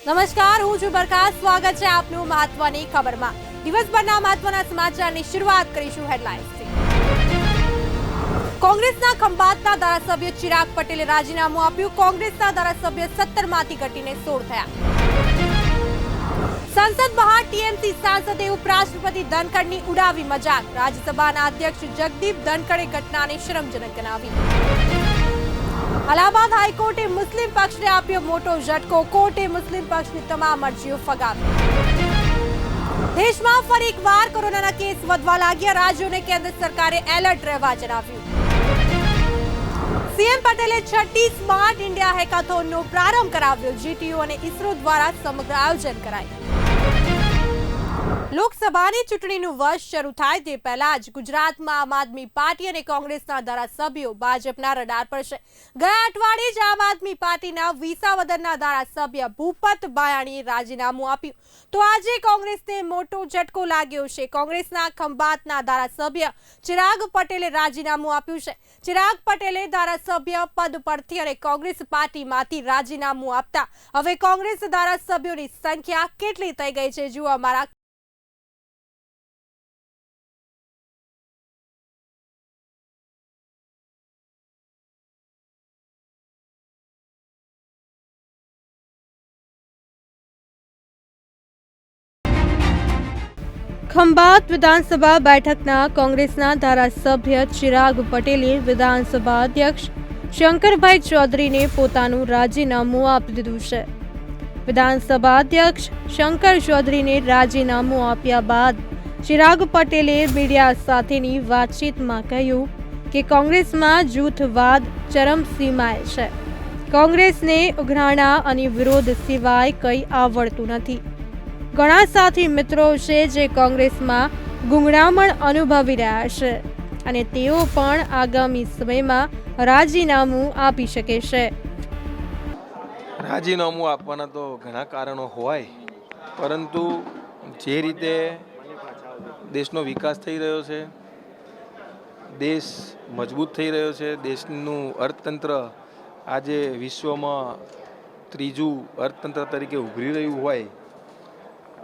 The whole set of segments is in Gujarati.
નમસ્કાર, હું છું બરકા. સ્વાગત છે આપનું મહત્વની ખબરમાં. દિવસભરના મહત્વના સમાચારની શરૂઆત કરીશું હેડલાઇન્સથી. કોંગ્રેસના ખંભાતના ધારાસભ્ય ચિરાગ પટેલે રાજીનામું આપ્યું. કોંગ્રેસના ધારાસભ્ય 17 માંથી ઘટીને 16 થયા. સંસદ બહાર ટીએમસી સાંસદે ઉપરાષ્ટ્રપતિ ધનખડની ઉડાવી મજાક. રાજ્યસભાના અધ્યક્ષ જગદીપ ધનખડે ઘટનાને શરમજનક ગણાવી. અલ્હાબાદ હાઈકોર્ટે મુસ્લિમ પક્ષને આપ્યો મોટો ઝટકો. કોર્ટે મુસ્લિમ પક્ષની તમામ અરજીઓ ફગાવી. દેશમાં ફરી એકવાર કોરોનાના કેસ વધવા લાગ્યા. રાજ્યોને કેન્દ્ર સરકારે એલર્ટ રહેવા જણાવ્યું. સીએમ પટેલે 6ઠ્ઠી સ્માર્ટ ઇન્ડિયા હેકાથોનનો પ્રારંભ કરાવ્યો. જીટીયુ અને ઇસરો દ્વારા સમગ્ર આયોજન કરાયું. લોકસભાની ચૂંટણીનું વર્ષ શરૂ થાય તે પહેલા જ ગુજરાતમાં આમ આદમી પાર્ટી અને કોંગ્રેસના ધારાસભ્યો ભાજપના રડાર પર છે. ગયા અઠવાડિયે જ આમ આદમી પાર્ટીના વિસાવદરના ધારાસભ્ય ભૂપત બાયાણીએ રાજીનામું આપ્યું. તો આજે કોંગ્રેસને મોટો ઝટકો લાગ્યો છે. કોંગ્રેસના ખંભાતના ધારાસભ્ય ચિરાગ પટેલે રાજીનામું આપ્યું છે. ચિરાગ પટેલે ધારાસભ્ય પદ પરથી અને કોંગ્રેસ પાર્ટીમાંથી રાજીનામું આપતા હવે કોંગ્રેસ ધારાસભ્યોની સંખ્યા કેટલી થઈ ગઈ છે જુઓ અમારા ખંભાત વિધાનસભા બેઠકના કોંગ્રેસના ધારાસભ્ય ચિરાગ પટેલે વિધાનસભા અધ્યક્ષ શંકરભાઈ ચૌધરીને પોતાનું રાજીનામું આપી દીધું છે. વિધાનસભા અધ્યક્ષ શંકર ચૌધરીને રાજીનામું આપ્યા બાદ ચિરાગ પટેલે મીડિયા સાથેની વાતચીતમાં કહ્યું કે કોંગ્રેસમાં જૂથવાદ ચરમસીમાએ છે. કોંગ્રેસને ઉઘરાણા અને વિરોધ સિવાય કંઈ આવડતું નથી. ઘણા સાથી મિત્રો છે જે કોંગ્રેસમાં ગુંગળામણ અનુભવી રહ્યા છે અને તેઓ પણ આગામી સમયમાં રાજીનામું આપી શકે છે. રાજીનામું આપવાના તો ઘણા કારણો હોય, પરંતુ જે રીતે દેશનો વિકાસ થઈ રહ્યો છે, દેશ મજબૂત થઈ રહ્યો છે, દેશનું અર્થતંત્ર આજે વિશ્વમાં ત્રીજું અર્થતંત્ર તરીકે ઉભરી રહ્યું હોય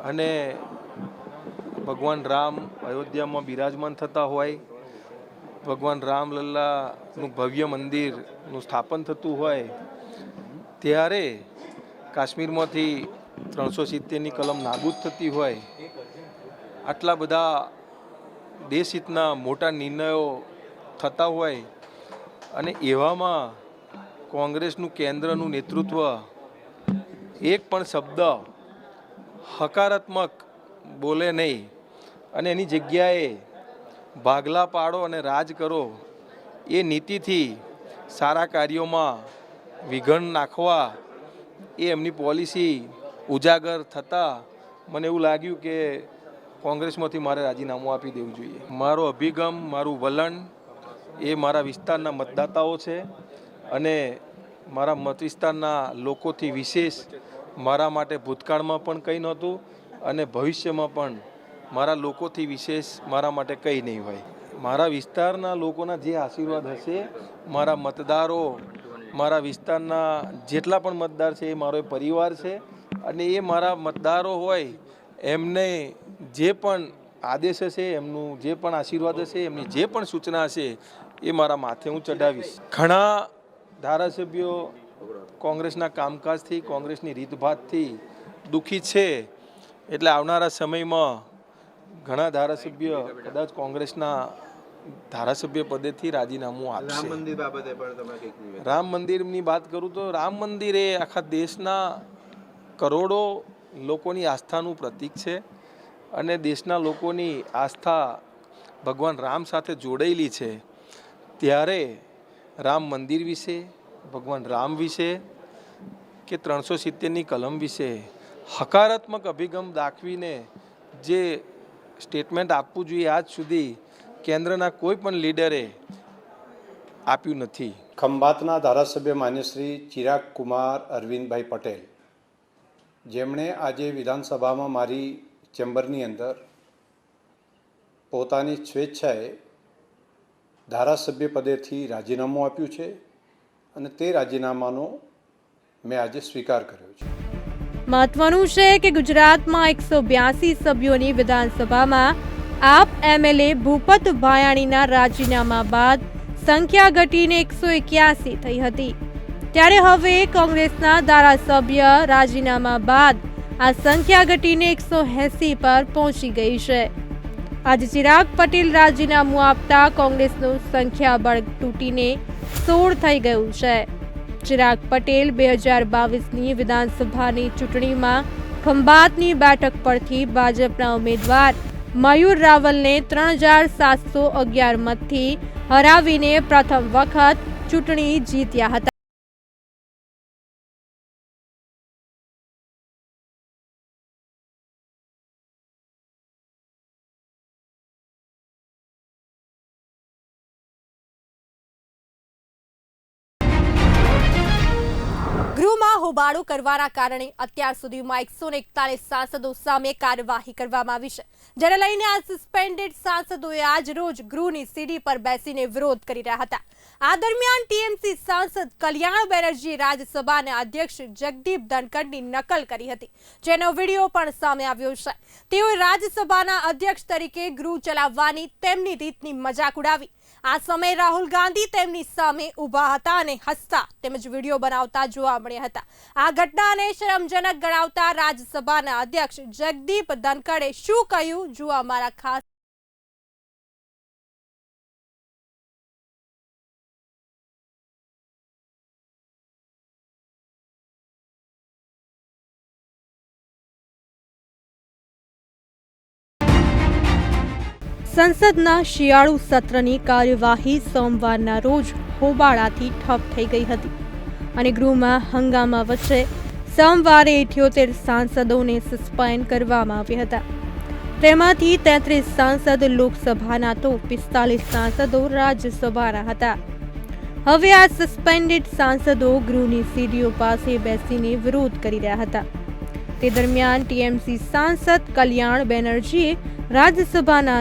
અને ભગવાન રામ અયોધ્યામાં બિરાજમાન થતા હોય, ભગવાન રામલલ્લાનું ભવ્ય મંદિરનું સ્થાપન થતું હોય, ત્યારે કાશ્મીરમાંથી 370ની કલમ નાબૂદ થતી હોય, આટલા બધા દેશહિતના મોટા નિર્ણયો થતા હોય અને એવામાં કોંગ્રેસનું કેન્દ્રનું નેતૃત્વ એક પણ શબ્દ હકારાત્મક બોલે નહીં અને એની જગ્યાએ ભાગલા પાડો અને રાજ કરો એ નીતિથી સારા કાર્યોમાં વિઘન નાખવા એ એમની પોલિસી ઉજાગર થતાં મને એવું લાગ્યું કે કોંગ્રેસમાંથી મારે રાજીનામું આપી દેવું જોઈએ. મારો અભિગમ, મારું વલણ એ મારા વિસ્તારના મતદાતાઓ છે અને મારા મત વિસ્તારના લોકોથી વિશેષ મારા માટે ભૂતકાળમાં પણ કંઈ નહોતું અને ભવિષ્યમાં પણ મારા લોકોથી વિશેષ મારા માટે કંઈ નહીં હોય. મારા વિસ્તારના લોકોના જે આશીર્વાદ હશે, મારા મતદારો, મારા વિસ્તારના જેટલા પણ મતદાર છે એ મારો પરિવાર છે અને એ મારા મતદારો હોય એમને જે પણ આદેશ હશે, એમનું જે પણ આશીર્વાદ હશે, એમની જે પણ સૂચના હશે એ મારા માથે હું ચડાવીશ. ઘણા ધારાસભ્યો કોંગ્રેસના કામકાજથી, કોંગ્રેસની રીતભાતથી દુઃખી છે, એટલે આવનારા સમયમાં ઘણા ધારાસભ્ય કદાચ કોંગ્રેસના ધારાસભ્ય પદેથી રાજીનામું આપશે. રામ મંદિર બાબતે પણ તમે રામ મંદિરની વાત કરું તો રામ મંદિર એ આખા દેશના કરોડો લોકોની આસ્થાનું પ્રતીક છે અને દેશના લોકોની આસ્થા ભગવાન રામ સાથે જોડાયેલી છે. ત્યારે રામ મંદિર વિશે, ભગવાન રામ વિશે કે 370ની કલમ વિશે હકારાત્મક અભિગમ દાખવીને જે સ્ટેટમેન્ટ આપવું જોઈએ આજ સુધી કેન્દ્રના કોઈ પણ લીડરે આપ્યું નથી. ખંભાતના ધારાસભ્ય માન્ય શ્રી ચિરાગ કુમાર અરવિંદભાઈ પટેલ, જેમણે આજે વિધાનસભામાં મારી ચેમ્બરની અંદર પોતાની સ્વેચ્છાએ ધારાસભ્ય પદેથી રાજીનામું આપ્યું છે અને તે રાજીનામાનો મેં આજે સ્વીકાર કર્યો છે. મહત્વનું છે કે ગુજરાતમાં 182 સભ્યોની વિધાનસભામાં આપ એમએલએ ભૂપત ભાયાણીના રાજીનામા બાદ સંખ્યા ઘટીને 181 થઈ હતી, ત્યારે હવે કોંગ્રેસના ધારાસભ્ય રાજીનામા બાદ આ સંખ્યા ઘટીને 180 પર પહોંચી ગઈ છે. આજે ચિરાગ પટેલ રાજીનામું આપતા કોંગ્રેસનું સંખ્યાબળ તૂટીને 16 થઈ ગયું છે. ચિરાગ પટેલ 2022ની વિધાનસભાની ચૂંટણીમાં ખંભાતની બેઠક પરથી ભાજપના ઉમેદવાર મયુર રાવલને 3711 મતથી હરાવીને પ્રથમ વખત ચૂંટણી જીત્યા હતા. ગૃહમાં હોબાળો કરવાના કારણે અત્યાર સુધીમાં 141 સાંસદો સામે કાર્યવાહી કરવામાં આવી છે, જેને લઈને આ સસ્પેન્ડેડ સાંસદોએ આજ રોજ ગૃહની સીડી પર બેસીને વિરોધ કરી રહ્યા હતા. આ દરમિયાન ટીએમસી સાંસદ કલ્યાણ બેનર્જીએ રાજ્યસભાના અધ્યક્ષ જગદીપ ધનખડની નકલ કરી હતી, જેનો વિડીયો પણ સામે આવ્યો છે. તેઓએ રાજ્યસભાના અધ્યક્ષ તરીકે ગૃહ ચલાવવાની તેમની રીતની મજાક ઉડાવી. આ સમયે રાહુલ ગાંધી તેમની સામે ઊભા હતા અને હસતા તેમજ વિડીયો બનાવતા જોવા મળ્યા હતા. આ ઘટનાને શરમજનક ગણાવતા રાજ્યસભાના અધ્યક્ષ જગદીપ ધનખડે શું કહ્યું, જુઓ અમારા ખાસ સંસદના શિયાળુ સત્રની કાર્યવાહી સોમવારના રોજ હોબાળાથી ઠપ થઈ ગઈ હતી અને ગૃહમાં હંગામા વચ્ચે સોમવારે 78 સાંસદોને સસ્પેન્ડ કરવામાં આવ્યા હતા. તેમાંથી 33 સાંસદ લોકસભાના તો 45 સાંસદો રાજ્યસભાના હતા. હવે આ સસ્પેન્ડેડ સાંસદો ગૃહની સીડીઓ પાસે બેસીને વિરોધ કરી રહ્યા હતા. તે દરમિયાન ટીએમસી સાંસદ કલ્યાણ બેનર્જીએ રાજ્યસભાના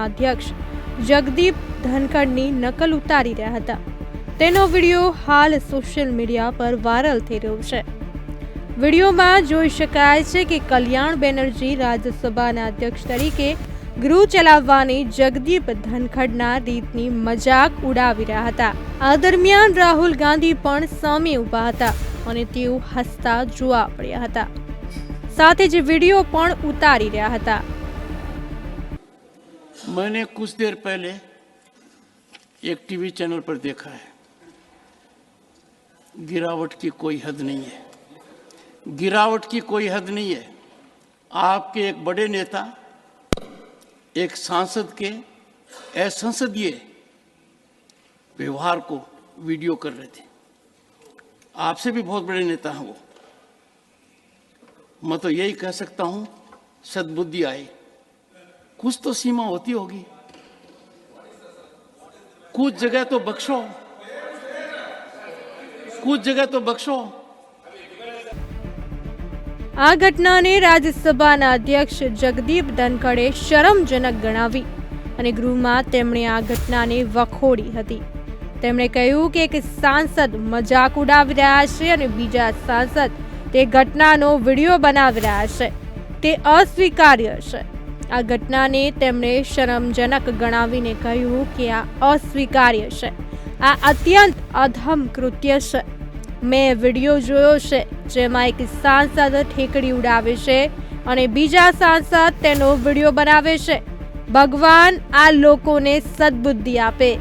અધ્યક્ષ જગદીપ ધનખડની નકલ ઉતારી રહ્યા હતા. તેનો વિડીયો હાલ સોશિયલ મીડિયા પર વાયરલ થઈ રહ્યો છે. વિડીયોમાં જોઈ શકાય છે કે કલ્યાણ બેનર્જી રાજ્યસભાના અધ્યક્ષ તરીકે ગૃહ ચલાવવાની જગદીપ ધનખડના રીતની મજાક ઉડાવી રહ્યા હતા. આ દરમિયાન રાહુલ ગાંધી પણ સામે ઊભા હતા અને તેઓ હસતા જોવા મળ્યા હતા, સાથે જ વિડીયો પણ ઉતારી રહ્યા હતા. मैंने कुछ देर पहले एक टीवी चैनल पर देखा है, गिरावट की कोई हद नहीं है, गिरावट की कोई हद नहीं है. आपके एक बड़े नेता एक सांसद के असंसदीय व्यवहार को वीडियो कर रहे थे. आपसे भी बहुत बड़े नेता हैं वो. मैं तो यही कह सकता हूं, सद्बुद्धि आए. कुछ तो सीमा होती होगी, कुछ जगह तो बख्शो, कुछ जगह तो बख्शो. આ ઘટનાને રાજ્યસભાના અધ્યક્ષ જગદીપ ધનખડે શરમજનક ગણાવી અને ગૃહમાં તેમણે આ ઘટનાને વખોડી હતી. તેમણે કહ્યું કે એક સાંસદ મજાક ઉડાવી રહ્યા છે અને બીજા સાંસદ તે ઘટનાનો વિડીયો બનાવી રહ્યા છે. તે અસ્વીકાર્ય છે. આ ઘટનાને તેમણે શરમજનક ગણાવીને કહ્યું કે આ અસ્વીકાર્ય છે. આ અત્યંત અધમ કૃત્ય છે. મેં વિડીયો જોયો છે જેમાં એક સાંસદ ઠેકડી ઉડાવે છે અને બીજા સાંસદ તેનો વિડીયો બનાવે છે. ભગવાન આ લોકોને સદબુદ્ધિ આપે.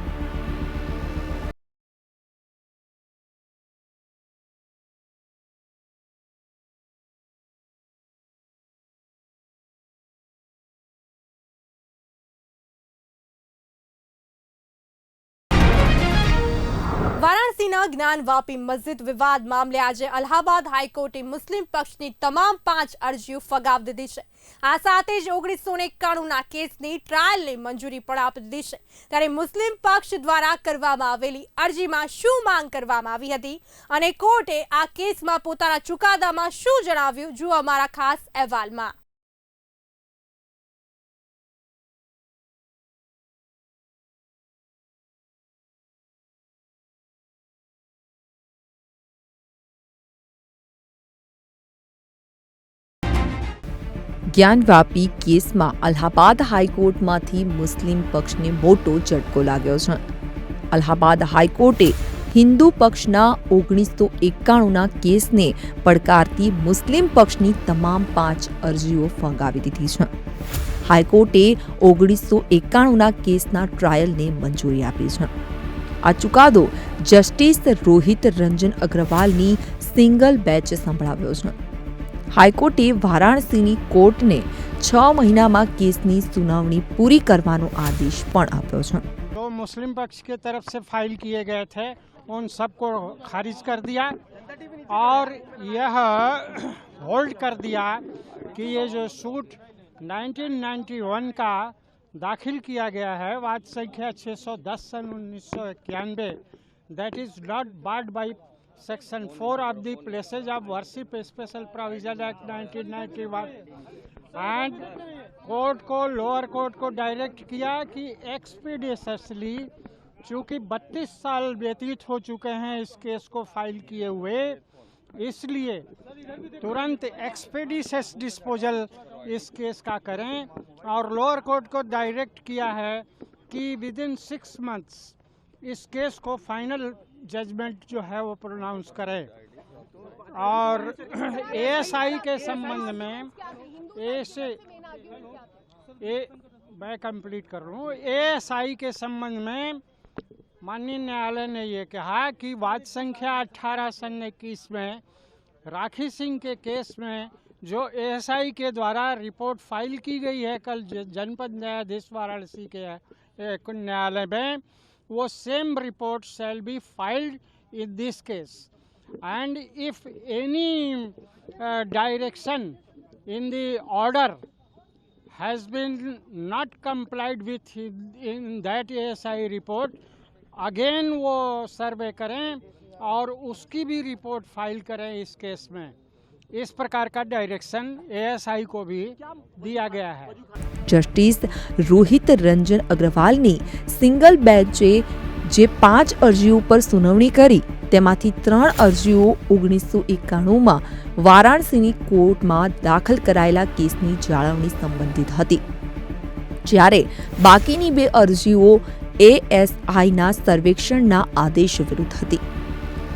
વારાણસીના જ્ઞાનવાપી મસ્જિદ વિવાદ મામલે આજે અલ્હાબાદ હાઈકોર્ટે મુસ્લિમ પક્ષની તમામ 5 અરજીઓ ફગાવી દીધી છે. આ સાથે જ 1991ના કેસની ટ્રાયલને મંજૂરી પણ આપી દીધી છે. ત્યારે મુસ્લિમ પક્ષ દ્વારા કરવામાં આવેલી અરજીમાં શું માંગ કરવામાં આવી હતી અને કોર્ટે આ કેસમાં પોતાના ચુકાદામાં શું જણાવ્યું, જુઓ અમારા ખાસ અહેવાલમાં. જ્ઞાનવાપી કેસમાં અલ્હાબાદ હાઈકોર્ટમાંથી મુસ્લિમ પક્ષને મોટો ઝટકો લાગ્યો છે. અલ્હાબાદ હાઈકોર્ટે હિન્દુ પક્ષના 1991ના કેસને પડકારતી મુસ્લિમ પક્ષની તમામ 5 અરજીઓ ફગાવી દીધી છે. હાઈકોર્ટે 1991ના કેસના ટ્રાયલને મંજૂરી આપી છે. આ ચુકાદો જસ્ટિસ રોહિત રંજન અગ્રવાલની સિંગલ બેચ સંભળાવ્યો છે. હાઈકોર્ટે વારાણસીની કોર્ટને 6 મહિનામાં કેસની સુનાવણી પૂરી કરવાનો આદેશ પણ આપ્યો છે. जो मुस्लिम पक्ष की तरफ से फाइल किए गए थे उन सबको खारिज कर दिया और यह होल्ड कर दिया कि ये जो सूट 1991 का दाखिल किया गया है वाद संख्या 610 सन 1991 that is not barred by section 4 of the places of worship special provision act 1991 and court को लोअर कोर्ट को डायरेक्ट किया कि एक्सपीडिशसली चूँकि 32 साल व्यतीत हो चुके हैं इस केस को फाइल किए हुए, इसलिए तुरंत एक्सपीडिशस डिस्पोजल इस केस का करें और लोअर कोर्ट को डायरेक्ट किया है कि विद इन 6 मंथ्स इस केस को फाइनल जजमेंट जो है वो प्रोनाउंस करें. और एएसआई के संबंध में मैं कंप्लीट कर रहा हूँ. एएसआई के संबंध में माननीय न्यायालय ने ये कहा कि वाद संख्या 18 सन 21 में राखी सिंह के केस में जो एएसआई के द्वारा रिपोर्ट फाइल की गई है कल जनपद न्यायाधीश वाराणसी के न्यायालय में, वो same report shall be filed in this case and if any direction in the order has been not complied with in that ASI report, again वो सर्वे करें और उसकी भी रिपोर्ट फाइल करें इस केस में. इस प्रकार का डायरेक्शन ASI को भी दिया गया है. જસ્ટિસ રોહિત રંજન અગ્રવાલની સિંગલ બેન્ચે જે 5 અરજીઓ પર સુનાવણી કરી તેમાંથી 3 અરજીઓ 1991માં વારાણસીની કોર્ટમાં દાખલ કરાયેલા કેસની જાળવણી સંબંધિત હતી, જ્યારે બાકીની 2 અરજીઓ એએસઆઈના સર્વેક્ષણના આદેશ વિરુદ્ધ હતી.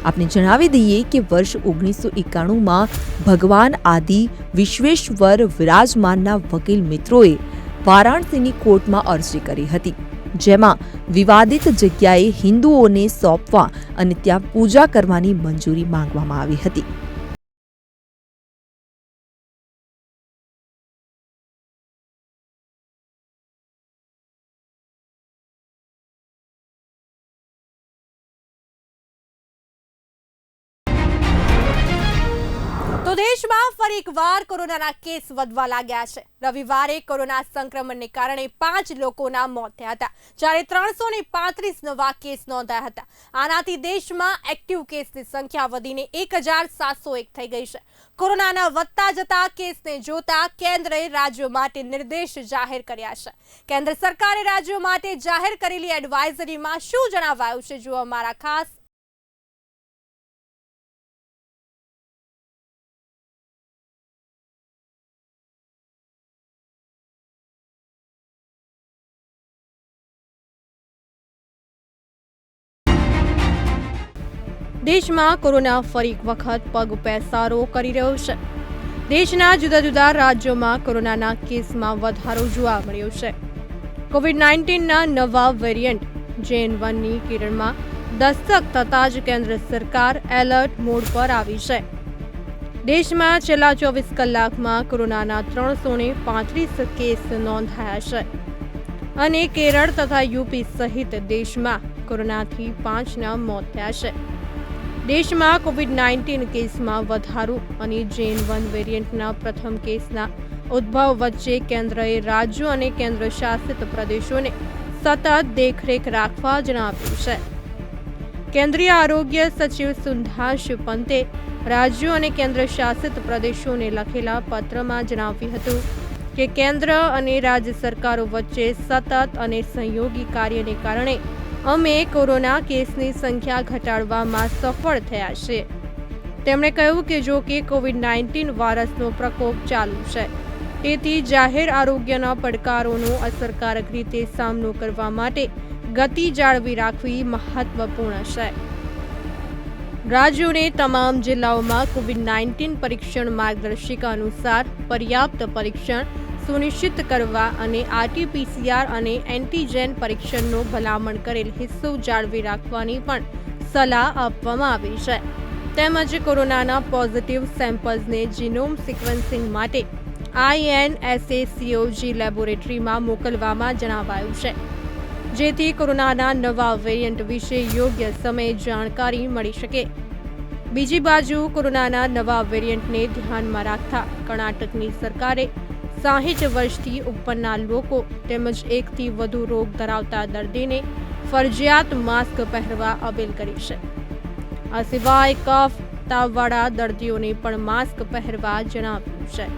આપને જણાવી દઈએ કે વર્ષ 1991માં ભગવાન આદિ વિશ્વેશ્વર વિરાજમાનના વકીલ મિત્રોએ વારાણસીની કોર્ટમાં અરજી કરી હતી, જેમાં વિવાદિત જગ્યાએ હિન્દુઓને સોંપવા અને ત્યાં પૂજા કરવાની મંજૂરી માંગવામાં આવી હતી. તો દેશમાં ફરી એકવાર કોરોનાના કેસ વધવા લાગ્યા છે. રવિવારે કોરોના સંક્રમણને કારણે 5 લોકોના મોત થયા હતા, જ્યારે 335 નવા કેસ નોંધાયા હતા. આનાથી દેશમાં એક્ટિવ કેસની સંખ્યા વધીને 1701 થઈ ગઈ છે. કોરોનાના વધતા જતા કેસને જોતા કેન્દ્રએ રાજ્યો માટે નિર્દેશ જાહેર કર્યા છે. કેન્દ્ર સરકારે રાજ્યો માટે જાહેર કરેલી એડવાઇઝરીમાં શું જણાવાયું છે, જુઓ અમારા ખાસ દેશમાં કોરોના ફરી એક વખત પગ પેસારો કરી રહ્યો છે. દેશના જુદા જુદા રાજ્યોમાં કોરોનાના કેસમાં વધારો જોવા મળ્યો છે. કોવિડ-19ના નવા વેરિયન્ટ JN1ની કિરણમાં દસ્તક થતાં જ કેન્દ્ર સરકાર એલર્ટ મોડ પર આવી છે. દેશમાં છેલ્લા 24 કલાકમાં કોરોનાના 335 કેસ નોંધાયા છે અને કેરળ તથા યુપી સહિત દેશમાં કોરોનાથી 5ના મોત થયા છે. દેશમાં કોવિડ-19 કેસમાં વધારો અને JN1 વેરિયન્ટના પ્રથમ કેસના ઉદ્ભવ વચ્ચે કેન્દ્રએ રાજ્યો અને કેન્દ્ર શાસિત પ્રદેશોને સતત દેખરેખ રાખવા જણાવ્યું છે. કેન્દ્રીય આરોગ્ય સચિવ સુધાંશુ પંતે રાજ્યો અને કેન્દ્ર શાસિત પ્રદેશોને લખેલા પત્રમાં જણાવ્યું હતું કે કેન્દ્ર અને રાજ્ય સરકારો વચ્ચે સતત અને સહયોગી કાર્યને કારણે અમે કોરોના કેસની સંખ્યા ઘટાડવામાં સફળ થયા છે. તેમણે કહ્યું કે જો કે કોવિડ-19 વાયરસનો પ્રકોપ ચાલુ છે, તેથી જાહેર આરોગ્યના પડકારોનો અસરકારક રીતે સામનો કરવા માટે ગતિ જાળવી રાખવી મહત્વપૂર્ણ છે. રાજ્યોને તમામ જિલ્લાઓમાં કોવિડ-19 પરીક્ષણ માર્ગદર્શિકા અનુસાર પર્યાપ્ત પરીક્ષણ સુનિશ્ચિત કરવા અને RT-PCR અને એન્ટીજેન પરીક્ષણનો ભલામણ કરેલ હિસ્સો જાળવી રાખવાની પણ સલાહ આપવામાં આવી છે. તેમજ કોરોનાના પોઝિટિવ સેમ્પલ્સને જીનોમ સિક્વન્સિંગ માટે INSACOG લેબોરેટરીમાં મોકલવામાં જણાવાયું છે, જેથી કોરોનાના નવા વેરિયન્ટ વિશે યોગ્ય સમયે જાણકારી મળી શકે. બીજી બાજુ કોરોનાના નવા વેરિયન્ટને ધ્યાનમાં રાખતા કર્ણાટકની સરકારે 60 વર્ષથી ઉપરના લોકો તેમજ 1થી વધુ રોગ ધરાવતા દર્દીને ફરજિયાત માસ્ક પહેરવા અપીલ કરી છે. આ સિવાય કફ તાવવાળા દર્દીઓને પણ માસ્ક પહેરવા જણાવ્યું છે.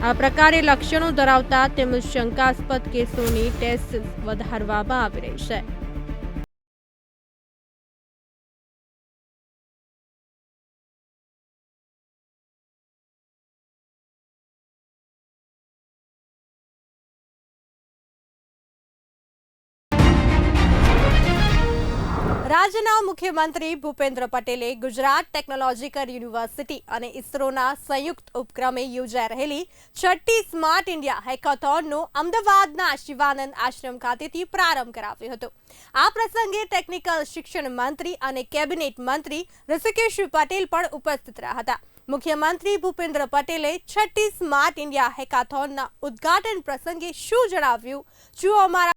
આ પ્રકારે લક્ષણો ધરાવતા તેમજ શંકાસ્પદ કેસોની ટેસ્ટ વધારવામાં આવી રહી છે. રાજ્યના મુખ્યમંત્રી ભૂપેન્દ્ર પટેલે ગુજરાત ટેકનોલોજીકલ યુનિવર્સિટી અને ઇસરોના સંયુક્ત ઉપક્રમે યોજાઈ રહેલી 6ઠ્ઠી સ્માર્ટ ઇન્ડિયા હેકાથોનનો અમદાવાદના શિવાનંદ આશ્રમ ખાતેથી પ્રારંભ કરાવ્યો હતો. આ પ્રસંગે ટેકનિકલ શિક્ષણ મંત્રી અને કેબિનેટ મંત્રી ઋષિકેશ પટેલ પણ ઉપસ્થિત રહ્યા હતા. મુખ્યમંત્રી ભૂપેન્દ્ર પટેલે 6ઠ્ઠી સ્માર્ટ ઇન્ડિયા હેકાથોનના ઉદ્ઘાટન પ્રસંગે શું જણાવ્યું, જુઓ અમારા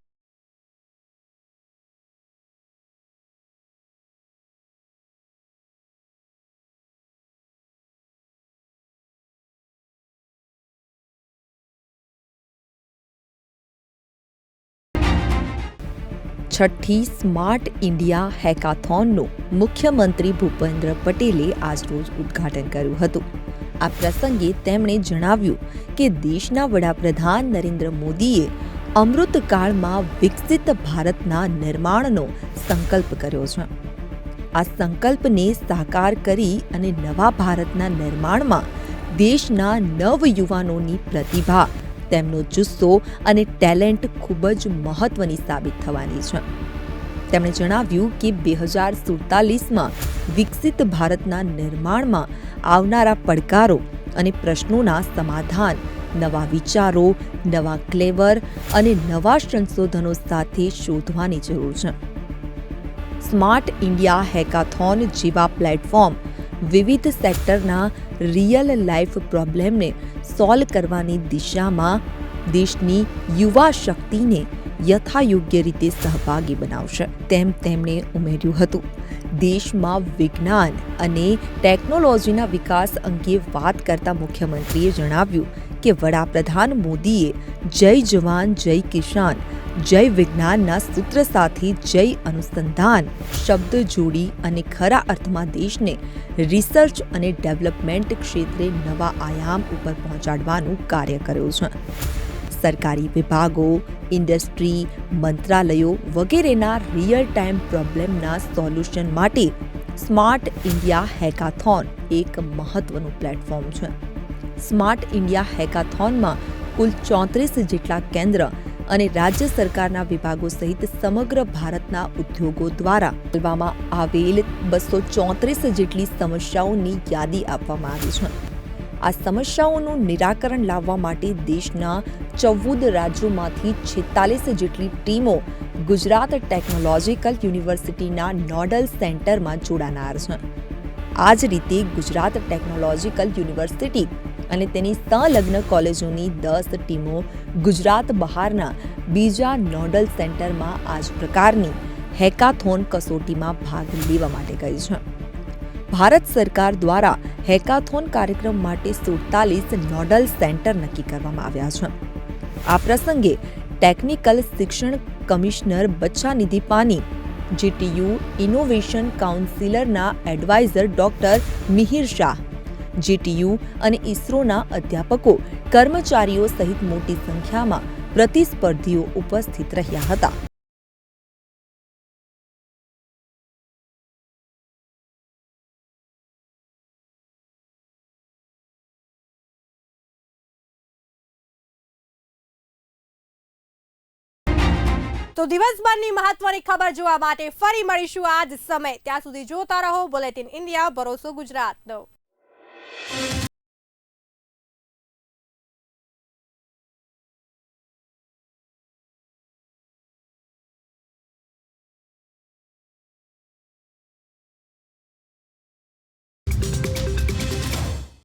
છઠ્ઠી સ્માર્ટ ઇન્ડિયા હેકાથોનનું મુખ્યમંત્રી ભૂપેન્દ્ર પટેલે આજરોજ ઉદ્ઘાટન કર્યું હતું. આ પ્રસંગે તેમણે જણાવ્યું કે દેશના વડાપ્રધાન નરેન્દ્ર મોદીએ અમૃતકાળમાં વિકસિત ભારતના નિર્માણનો સંકલ્પ કર્યો છે. આ સંકલ્પને સાકાર કરી અને નવા ભારતના નિર્માણમાં દેશના નવયુવાનોની પ્રતિભા, તેમનો જુસ્સો અને ટેલેન્ટ ખૂબ જ મહત્વની સાબિત થવાની છે. તેમણે જણાવ્યું કે 2047માં વિકસિત ભારતના નિર્માણમાં આવનારા પડકારો અને પ્રશ્નોના સમાધાન નવા વિચારો, નવા ક્લેવર અને નવા સંશોધનો સાથે શોધવાની જરૂર છે. સ્માર્ટ ઇન્ડિયા હેકાથોન જેવા પ્લેટફોર્મ વિવિધ સેક્ટરના રિયલ લાઈફ પ્રોબ્લેમને સોલ્વ કરવાની દિશામાં દેશની યુવા શક્તિને યથાયોગ્ય રીતે સહભાગી બનાવશે. તેમ તેમણે ઉમેર્યું હતું. દેશમાં વિજ્ઞાન અને ટેકનોલોજીના વિકાસ અંગે વાત કરતા મુખ્યમંત્રીએ જણાવ્યું કે વડાપ્રધાન મોદીએ જય જવાન જય કિસાન જય વિજ્ઞાનના સૂત્ર સાથે જય અનુસંધાન શબ્દ જોડી અને ખરા અર્થમાં દેશને રિસર્ચ અને ડેવલપમેન્ટ ક્ષેત્રે નવા આયામ ઉપર પહોંચાડવાનું કાર્ય કર્યું છે. સરકારી વિભાગો, ઇન્ડસ્ટ્રી, મંત્રાલયો વગેરેના રિયલ ટાઈમ પ્રોબ્લેમના સોલ્યુશન માટે સ્માર્ટ ઇન્ડિયા હેકાથોન એક મહત્વનું પ્લેટફોર્મ છે. સ્માર્ટ ઇન્ડિયા હેકાથોનમાં કુલ 34 જેટલા કેન્દ્ર અને રાજ્ય સરકારના વિભાગો સહિત સમગ્ર ભારતના ઉદ્યોગો દ્વારા કરવામાં આવેલ 234 જેટલી સમસ્યાઓની યાદી આપવામાં આવી છે. આ સમસ્યાઓનું નિરાકરણ લાવવા માટે દેશના 14 રાજ્યોમાંથી 46 જેટલી ટીમો ગુજરાત ટેકનોલોજીકલ યુનિવર્સિટીના નોડલ સેન્ટરમાં જોડાનાર છે. આ જ રીતે ગુજરાત ટેકનોલોજીકલ યુનિવર્સિટી અને તેની સંલગ્ન કોલેજોની 10 ટીમો ગુજરાત બહારના બીજા નોડલ સેન્ટરમાં આ જ પ્રકારની હેકાથોન કસોટીમાં ભાગ લેવા માટે ગઈ છે. ભારત સરકાર દ્વારા હેકાથોન કાર્યક્રમ માટે 47 નોડલ સેન્ટર નક્કી કરવામાં આવ્યા છે. આ પ્રસંગે ટેકનિકલ શિક્ષણ commissioner Bachhanidhi Pani, GTU innovation કાઉન્સિલરના advisor doctor Mihir Shah, GTU અને ઇસરોના અધ્યાપકો, કર્મચારીઓ સહિત મોટી સંખ્યામાં પ્રતિસ્પર્ધીઓ ઉપસ્થિત રહ્યા હતા. તો દિવસભરની મહત્વની ખબર જોવા માટે ફરી મળીશું આ જ સમય. ત્યાં સુધી જોતા રહો બુલેટિન ઇન્ડિયા, ભરોસો ગુજરાતનો.